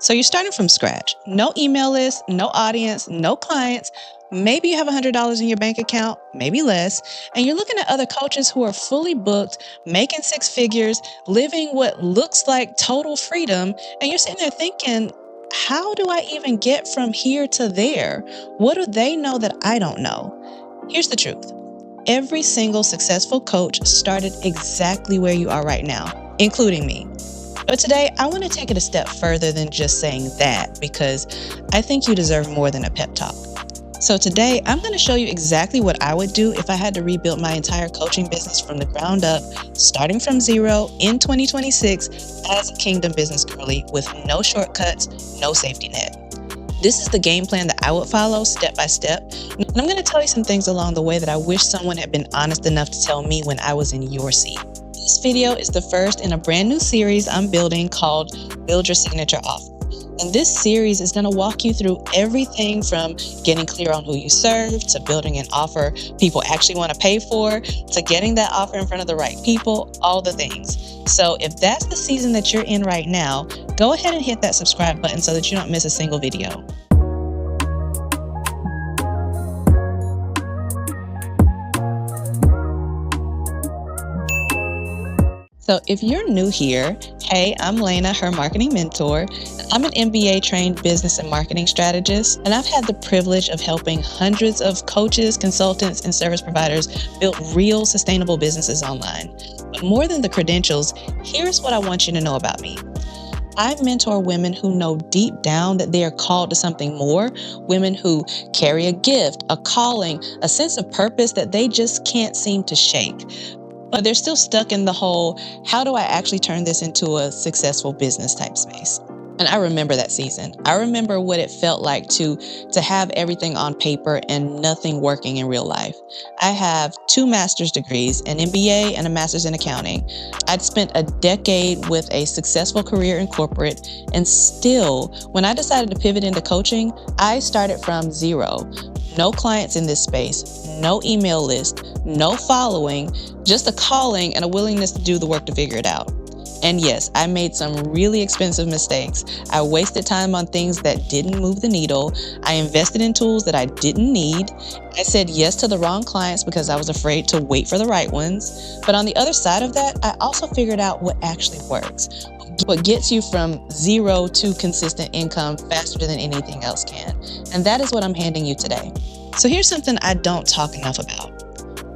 So you're starting from scratch. No email list, no audience, no clients. Maybe you have $100 in your bank account, maybe less, and you're looking at other coaches who are fully booked, making six figures, living what looks like total freedom, and you're sitting there thinking, how do I even get from here to there? What do they know that I don't know? Here's the truth. Every single successful coach started exactly where you are right now, including me. But today, I want to take it a step further than just saying that, because I think you deserve more than a pep talk. So today, I'm going to show you exactly what I would do if I had to rebuild my entire coaching business from the ground up, starting from zero in 2026 as a kingdom business girly with no shortcuts, no safety net. This is the game plan that I would follow step by step. And I'm going to tell you some things along the way that I wish someone had been honest enough to tell me when I was in your seat. This video is the first in a brand new series I'm building called Build Your Signature Offer. And this series is going to walk you through everything from getting clear on who you serve, to building an offer people actually want to pay for, to getting that offer in front of the right people, all the things. So if that's the season that you're in right now, go ahead and hit that subscribe button so that you don't miss a single video. So if you're new here, hey, I'm Lena, her marketing mentor. I'm an MBA-trained business and marketing strategist, and I've had the privilege of helping hundreds of coaches, consultants, and service providers build real sustainable businesses online. But more than the credentials, here's what I want you to know about me. I mentor women who know deep down that they are called to something more, women who carry a gift, a calling, a sense of purpose that they just can't seem to shake. But they're still stuck in the whole, how do I actually turn this into a successful business type space? And I remember that season. I remember what it felt like to have everything on paper and nothing working in real life. I have 2 master's degrees, an MBA and a master's in accounting. I'd spent a decade with a successful career in corporate, and still, when I decided to pivot into coaching, I started from zero. No clients in this space, no email list, no following, just a calling and a willingness to do the work to figure it out. And yes, I made some really expensive mistakes. I wasted time on things that didn't move the needle. I invested in tools that I didn't need. I said yes to the wrong clients because I was afraid to wait for the right ones. But on the other side of that, I also figured out what actually works. What gets you from zero to consistent income faster than anything else can. And that is what I'm handing you today. So here's something I don't talk enough about.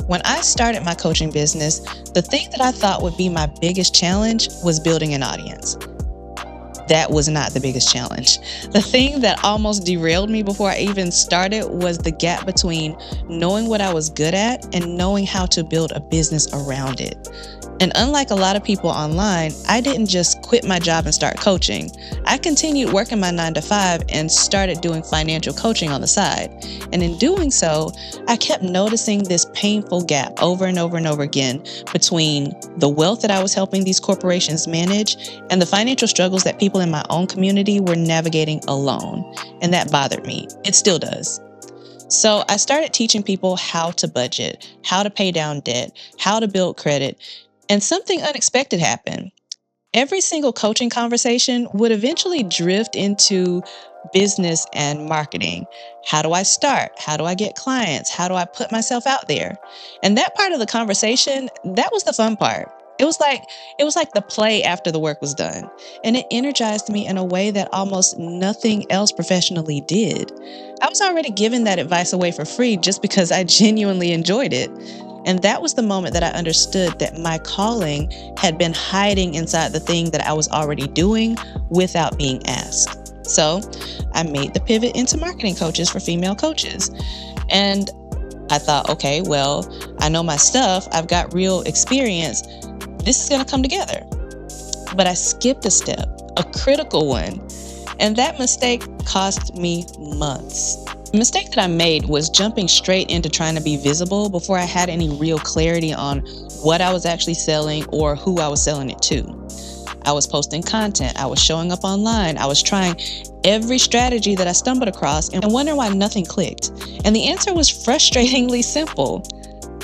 When I started my coaching business, the thing that I thought would be my biggest challenge was building an audience. That was not the biggest challenge. The thing that almost derailed me before I even started was the gap between knowing what I was good at and knowing how to build a business around it. And unlike a lot of people online, I didn't just quit my job and start coaching. I continued working my 9-to-5 and started doing financial coaching on the side. And in doing so, I kept noticing this painful gap over and over and over again between the wealth that I was helping these corporations manage and the financial struggles that people in my own community were navigating alone. And that bothered me. It still does. So I started teaching people how to budget, how to pay down debt, how to build credit. And something unexpected happened. Every single coaching conversation would eventually drift into business and marketing. How do I start? How do I get clients? How do I put myself out there? And that part of the conversation, that was the fun part. It was like the play after the work was done. And it energized me in a way that almost nothing else professionally did. I was already giving that advice away for free just because I genuinely enjoyed it. And that was the moment that I understood that my calling had been hiding inside the thing that I was already doing without being asked. So I made the pivot into marketing coaches for female coaches. And I thought, okay, well, I know my stuff. I've got real experience. This is going to come together. But I skipped a step, a critical one. And that mistake cost me months. The mistake that I made was jumping straight into trying to be visible before I had any real clarity on what I was actually selling or who I was selling it to. I was posting content, I was showing up online, I was trying every strategy that I stumbled across and wondering why nothing clicked. And the answer was frustratingly simple.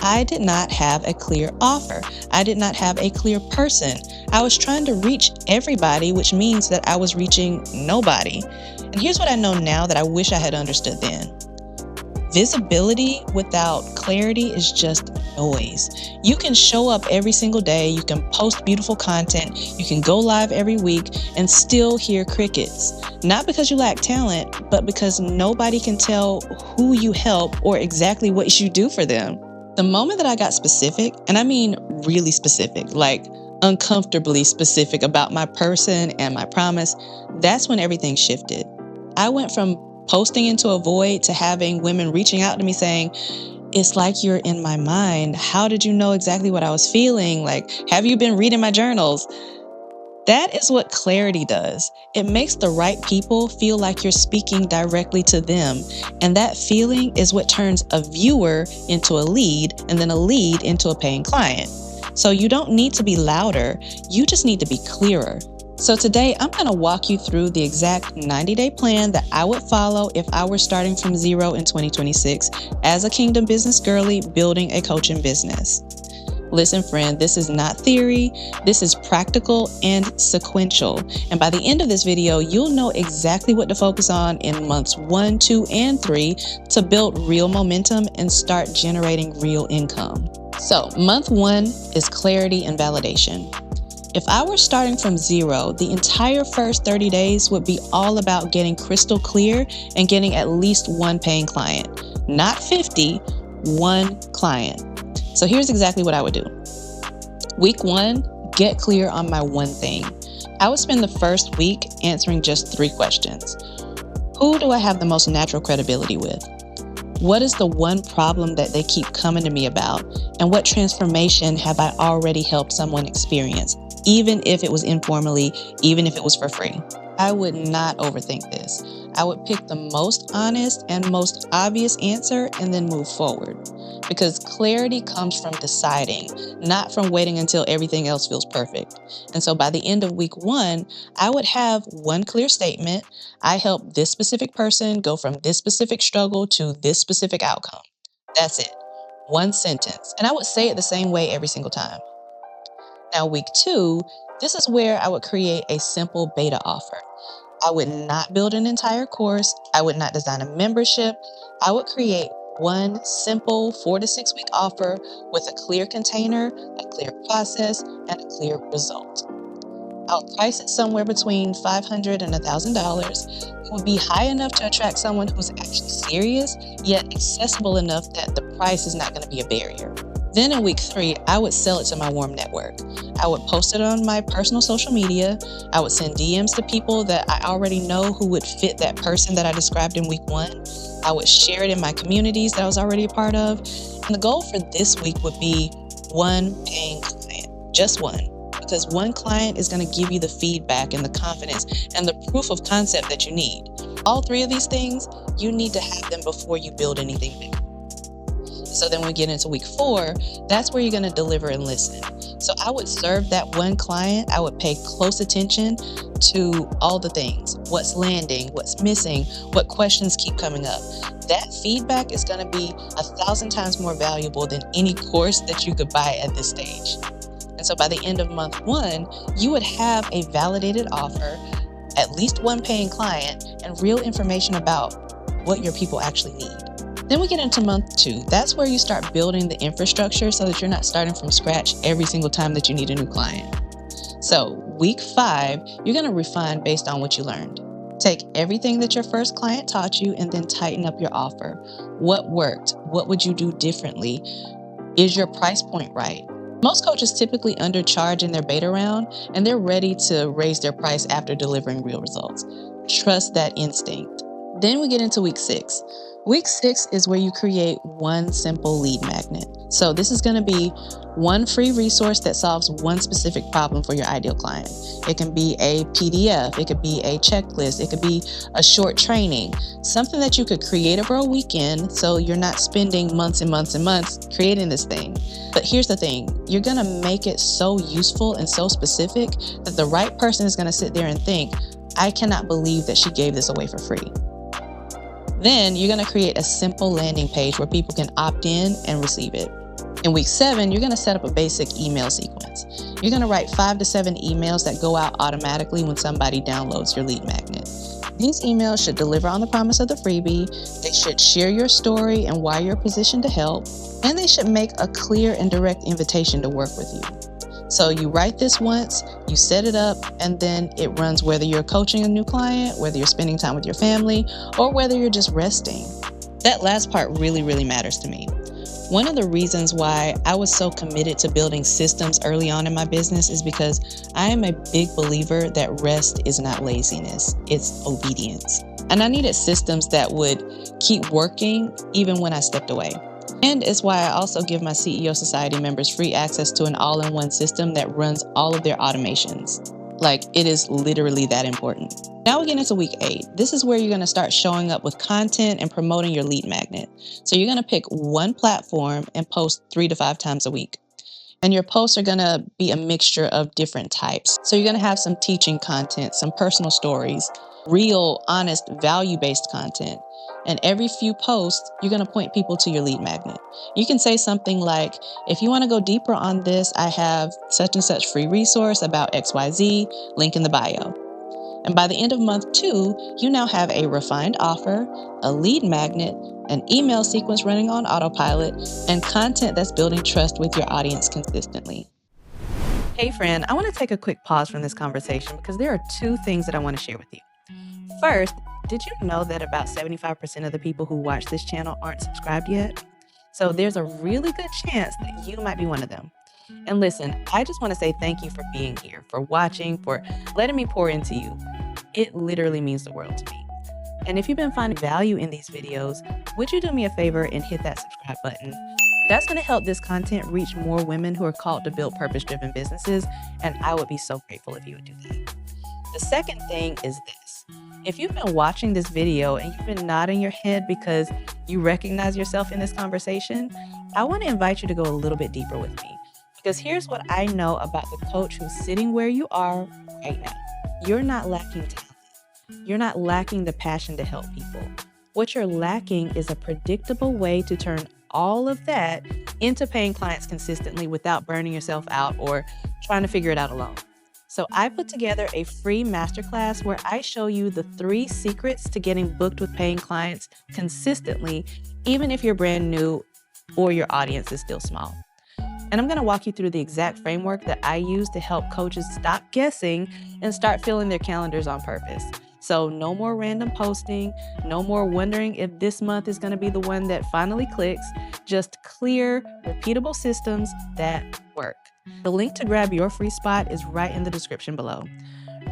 I did not have a clear offer. I did not have a clear person. I was trying to reach everybody, which means that I was reaching nobody. And here's what I know now that I wish I had understood then. Visibility without clarity is just noise. You can show up every single day, you can post beautiful content, you can go live every week and still hear crickets. Not because you lack talent, but because nobody can tell who you help or exactly what you do for them. The moment that I got specific, and I mean really specific, like uncomfortably specific about my person and my promise, that's when everything shifted. I went from posting into a void to having women reaching out to me saying, "It's like you're in my mind. How did you know exactly what I was feeling? Like, have you been reading my journals?" That is what clarity does. It makes the right people feel like you're speaking directly to them. And that feeling is what turns a viewer into a lead and then a lead into a paying client. So you don't need to be louder. You just need to be clearer. So today I'm going to walk you through the exact 90-day plan that I would follow if I were starting from zero in 2026 as a Kingdom Business Girlie building a coaching business. Listen, friend, this is not theory. This is practical and sequential. And by the end of this video, you'll know exactly what to focus on in months 1, 2, and 3 to build real momentum and start generating real income. So month 1 is clarity and validation. If I were starting from zero, the entire first 30 days would be all about getting crystal clear and getting at least one paying client. Not 50, one client. So here's exactly what I would do. Week 1, get clear on my one thing. I would spend the first week answering just 3 questions. Who do I have the most natural credibility with? What is the one problem that they keep coming to me about? And what transformation have I already helped someone experience? Even if it was informally, even if it was for free. I would not overthink this. I would pick the most honest and most obvious answer and then move forward. Because clarity comes from deciding, not from waiting until everything else feels perfect. And so by the end of week 1, I would have one clear statement. I helped this specific person go from this specific struggle to this specific outcome. That's it. One sentence. And I would say it the same way every single time. Now, week 2, this is where I would create a simple beta offer. I would not build an entire course. I would not design a membership. I would create one simple 4 to 6 week offer with a clear container, a clear process, and a clear result. I'll price it somewhere between $500 and $1,000. It would be high enough to attract someone who's actually serious, yet accessible enough that the price is not going to be a barrier. Then in week 3, I would sell it to my warm network. I would post it on my personal social media. I would send DMs to people that I already know who would fit that person that I described in week 1. I would share it in my communities that I was already a part of. And the goal for this week would be one paying client, just one. Because one client is going to give you the feedback and the confidence and the proof of concept that you need. All 3 of these things, you need to have them before you build anything big. So then when we get into week 4, that's where you're going to deliver and listen. So I would serve that one client. I would pay close attention to all the things. What's landing, what's missing, what questions keep coming up. That feedback is going to be 1,000 times more valuable than any course that you could buy at this stage. And so by the end of month 1, you would have a validated offer, at least one paying client, and real information about what your people actually need. Then we get into month 2. That's where you start building the infrastructure so that you're not starting from scratch every single time that you need a new client. So week 5, you're going to refine based on what you learned. Take everything that your first client taught you and then tighten up your offer. What worked? What would you do differently? Is your price point right? Most coaches typically undercharge in their beta round, and they're ready to raise their price after delivering real results. Trust that instinct. Then we get into week 6. Week 6 is where you create one simple lead magnet. So this is going to be one free resource that solves one specific problem for your ideal client. It can be a PDF, it could be a checklist, it could be a short training, something that you could create over a weekend so you're not spending months and months and months creating this thing. But here's the thing, you're going to make it so useful and so specific that the right person is going to sit there and think, I cannot believe that she gave this away for free. Then you're going to create a simple landing page where people can opt in and receive it. In week 7, you're going to set up a basic email sequence. You're going to write 5 to 7 emails that go out automatically when somebody downloads your lead magnet. These emails should deliver on the promise of the freebie, they should share your story and why you're positioned to help, and they should make a clear and direct invitation to work with you. So you write this once, you set it up, and then it runs whether you're coaching a new client, whether you're spending time with your family, or whether you're just resting. That last part really matters to me. One of the reasons why I was so committed to building systems early on in my business is because I am a big believer that rest is not laziness, it's obedience. And I needed systems that would keep working even when I stepped away. And it's why I also give my CEO Society members free access to an all-in-one system that runs all of their automations. Like, it is literally that important. Now we get into week 8. This is where you're going to start showing up with content and promoting your lead magnet. So you're going to pick one platform and post 3 to 5 times a week. And your posts are going to be a mixture of different types. So you're going to have some teaching content, some personal stories, real, honest, value-based content. And every few posts, you're going to point people to your lead magnet. You can say something like, if you want to go deeper on this, I have such and such free resource about XYZ, link in the bio. And by the end of month 2, you now have a refined offer, a lead magnet, an email sequence running on autopilot, and content that's building trust with your audience consistently. Hey friend, I want to take a quick pause from this conversation because there are 2 things that I want to share with you. First, did you know that about 75% of the people who watch this channel aren't subscribed yet? So there's a really good chance that you might be one of them. And listen, I just want to say thank you for being here, for watching, for letting me pour into you. It literally means the world to me. And if you've been finding value in these videos, would you do me a favor and hit that subscribe button? That's going to help this content reach more women who are called to build purpose-driven businesses, and I would be so grateful if you would do that. The second thing is this. If you've been watching this video and you've been nodding your head because you recognize yourself in this conversation, I want to invite you to go a little bit deeper with me. Because here's what I know about the coach who's sitting where you are right now. You're not lacking talent. You're not lacking the passion to help people. What you're lacking is a predictable way to turn all of that into paying clients consistently without burning yourself out or trying to figure it out alone. So I put together a free masterclass where I show you the 3 secrets to getting booked with paying clients consistently, even if you're brand new or your audience is still small. And I'm going to walk you through the exact framework that I use to help coaches stop guessing and start filling their calendars on purpose. So no more random posting, no more wondering if this month is going to be the one that finally clicks, just clear, repeatable systems that work. The link to grab your free spot is right in the description below.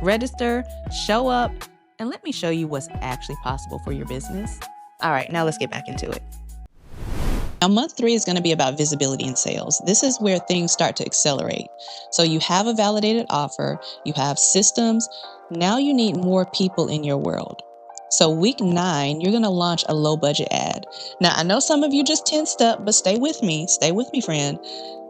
Register, show up, and let me show you what's actually possible for your business. All right, now let's get back into it. Now, month 3 is going to be about visibility in sales. This is where things start to accelerate. So you have a validated offer, you have systems, now you need more people in your world. So week 9, you're going to launch a low budget ad. Now, I know some of you just tensed up, but stay with me, friend.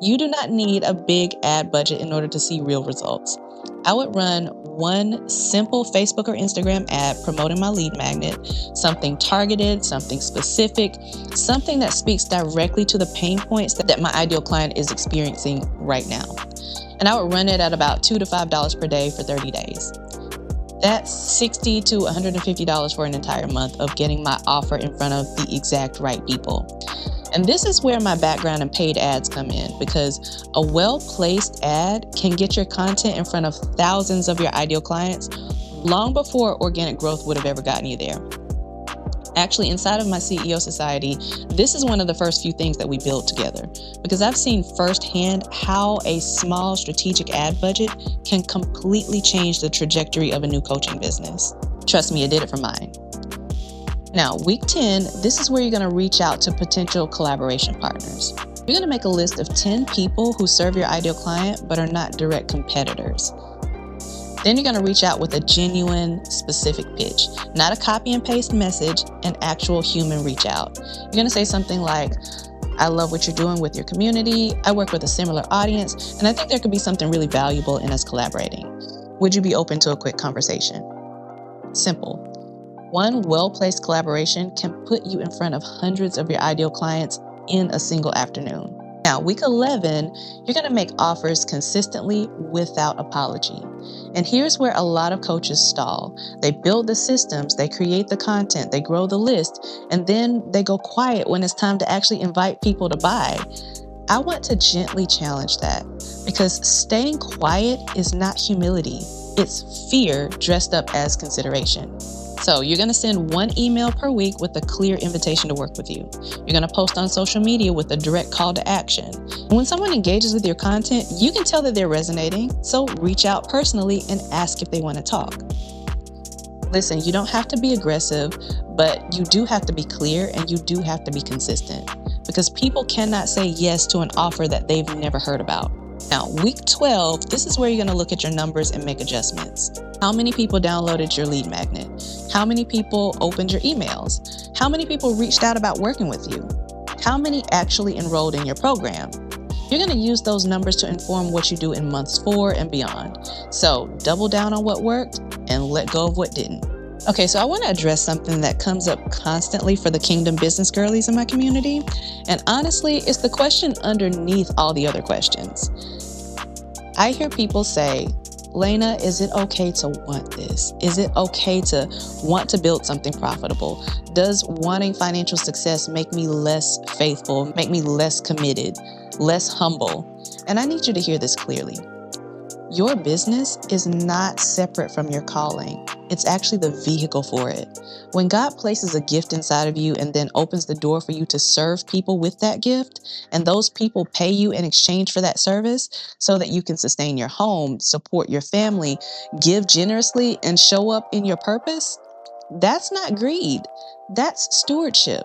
You do not need a big ad budget in order to see real results. I would run one simple Facebook or Instagram ad promoting my lead magnet, something targeted, something specific, something that speaks directly to the pain points that my ideal client is experiencing right now. And I would run it at about $2 to $5 per day for 30 days. That's $60 to $150 for an entire month of getting my offer in front of the exact right people. And this is where my background in paid ads come in, because a well-placed ad can get your content in front of thousands of your ideal clients long before organic growth would have ever gotten you there. Actually, inside of my CEO Society, this is one of the first few things that we build together, because I've seen firsthand how a small strategic ad budget can completely change the trajectory of a new coaching business. Trust me, it did it for mine. Now, week 10, this is where you're going to reach out to potential collaboration partners. You're going to make a list of 10 people who serve your ideal client but are not direct competitors. Then you're going to reach out with a genuine, specific pitch, not a copy and paste message, an actual human reach out. You're going to say something like, I love what you're doing with your community. I work with a similar audience, and I think there could be something really valuable in us collaborating. Would you be open to a quick conversation? Simple. One well-placed collaboration can put you in front of hundreds of your ideal clients in a single afternoon. Now, week 11, you're going to make offers consistently without apology. And here's where a lot of coaches stall. They build the systems, they create the content, they grow the list, and then they go quiet when it's time to actually invite people to buy. I want to gently challenge that because staying quiet is not humility. It's fear dressed up as consideration. So you're going to send one email per week with a clear invitation to work with you. You're going to post on social media with a direct call to action. When someone engages with your content, you can tell that they're resonating. So reach out personally and ask if they want to talk. Listen, you don't have to be aggressive, but you do have to be clear and you do have to be consistent because people cannot say yes to an offer that they've never heard about. Now, week 12, this is where you're going to look at your numbers and make adjustments. How many people downloaded your lead magnet? How many people opened your emails? How many people reached out about working with you? How many actually enrolled in your program? You're going to use those numbers to inform what you do in months 4 and beyond. So double down on what worked and let go of what didn't. Okay, so I want to address something that comes up constantly for the Kingdom business girlies in my community. And honestly, it's the question underneath all the other questions. I hear people say, Lena, is it okay to want this? Is it okay to want to build something profitable? Does wanting financial success make me less faithful, make me less committed, less humble? And I need you to hear this clearly. Your business is not separate from your calling. It's actually the vehicle for it. When God places a gift inside of you and then opens the door for you to serve people with that gift, and those people pay you in exchange for that service so that you can sustain your home, support your family, give generously, and show up in your purpose, that's not greed. That's stewardship.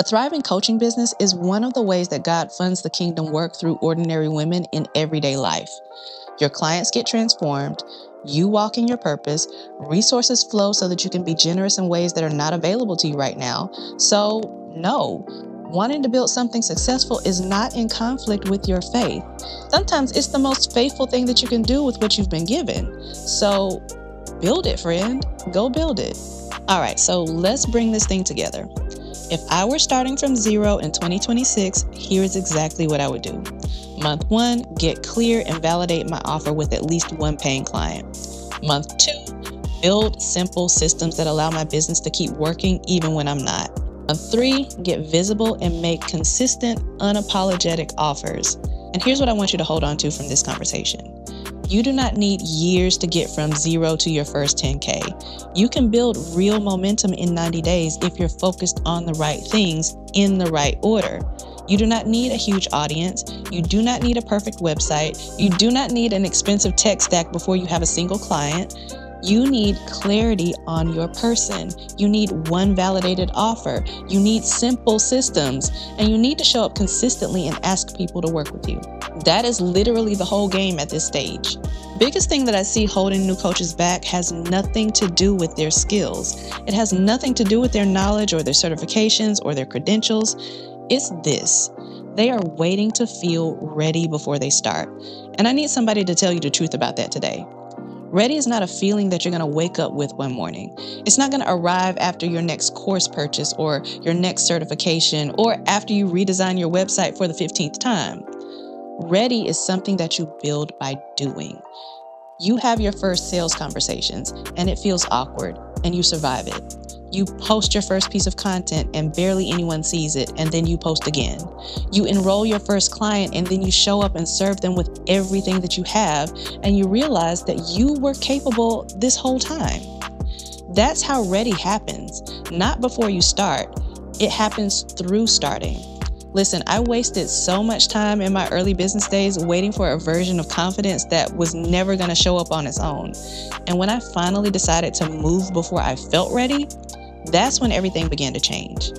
A thriving coaching business is one of the ways that God funds the kingdom work through ordinary women in everyday life. Your clients get transformed, you walk in your purpose, resources flow so that you can be generous in ways that are not available to you right now. So, no, wanting to build something successful is not in conflict with your faith. Sometimes it's the most faithful thing that you can do with what you've been given. So, build it, friend. Go build it. All right, so let's bring this thing together. If I were starting from zero in 2026, here's exactly what I would do. Month 1, get clear and validate my offer with at least one paying client. Month 2, build simple systems that allow my business to keep working even when I'm not. Month 3, get visible and make consistent, unapologetic offers. And here's what I want you to hold on to from this conversation. You do not need years to get from 0 to your first 10K. You can build real momentum in 90 days if you're focused on the right things in the right order. You do not need a huge audience. You do not need a perfect website. You do not need an expensive tech stack before you have a single client. You need clarity on your person. You need one validated offer. You need simple systems, and you need to show up consistently and ask people to work with you. That is literally the whole game at this stage. Biggest thing that I see holding new coaches back has nothing to do with their skills. It has nothing to do with their knowledge or their certifications or their credentials. It's this. They are waiting to feel ready before they start. And I need somebody to tell you the truth about that today. Ready is not a feeling that you're going to wake up with one morning. It's not going to arrive after your next course purchase or your next certification or after you redesign your website for the 15th time. Ready is something that you build by doing. You have your first sales conversations and it feels awkward and you survive it. You post your first piece of content and barely anyone sees it, and then you post again. You enroll your first client and then you show up and serve them with everything that you have, and you realize that you were capable this whole time. That's how ready happens, not before you start. It happens through starting. Listen, I wasted so much time in my early business days waiting for a version of confidence that was never going to show up on its own. And when I finally decided to move before I felt ready, that's when everything began to change.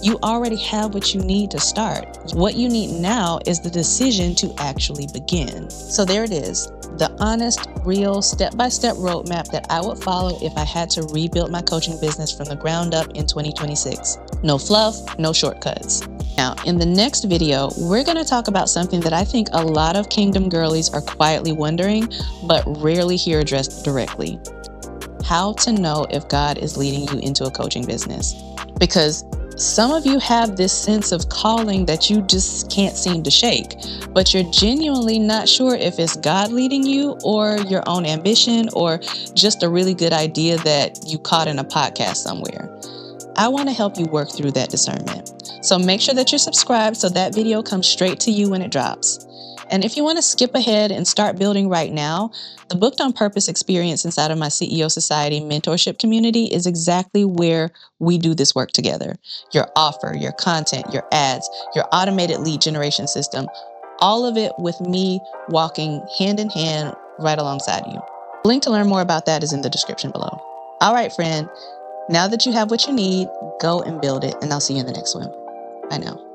You already have what you need to start. What you need now is the decision to actually begin. So there it is, the honest, real, step-by-step roadmap that I would follow if I had to rebuild my coaching business from the ground up in 2026. No fluff, no shortcuts. Now, in the next video, we're going to talk about something that I think a lot of Kingdom girlies are quietly wondering, but rarely hear addressed directly. How to know if God is leading you into a coaching business. Because Some of you have this sense of calling that you just can't seem to shake, but you're genuinely not sure if it's God leading you or your own ambition or just a really good idea that you caught in a podcast somewhere. I want to help you work through that discernment. So make sure that you're subscribed so that video comes straight to you when it drops. And if you want to skip ahead and start building right now, the Booked on Purpose experience inside of my CEO Society mentorship community is exactly where we do this work together. Your offer, your content, your ads, your automated lead generation system, all of it with me walking hand in hand right alongside you. The link to learn more about that is in the description below. All right, friend. Now that you have what you need, go and build it, and I'll see you in the next one. Bye now.